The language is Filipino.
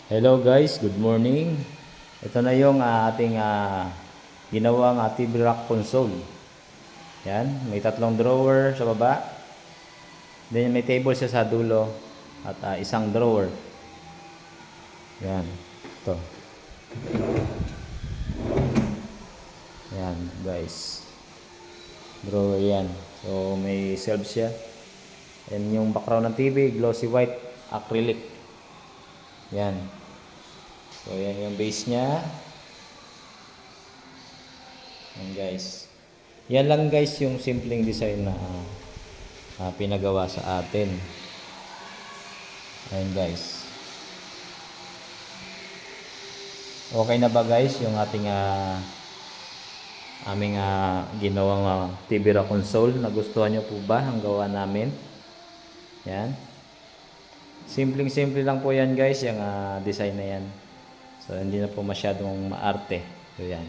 Hello guys, good morning. Ito na yung ating ginawang TV rack console. Yan, may tatlong drawer sa baba. Then may table siya sa dulo at isang drawer. Yan, ito. Yan guys. Drawer yan. So may shelf siya. And yung background ng TV, glossy white acrylic. Yan. So yan yung base niya. Yan guys. Yan lang guys yung simpleng design na pinagawa sa atin. Ayan guys. Okay na ba guys yung ating aming ginawang TV rack console? Nagustuhan nyo po ba ang gawa namin? Yan. Simpleng-simple lang po yan guys yung design na yan. So hindi na po masyadong maarte. So yan.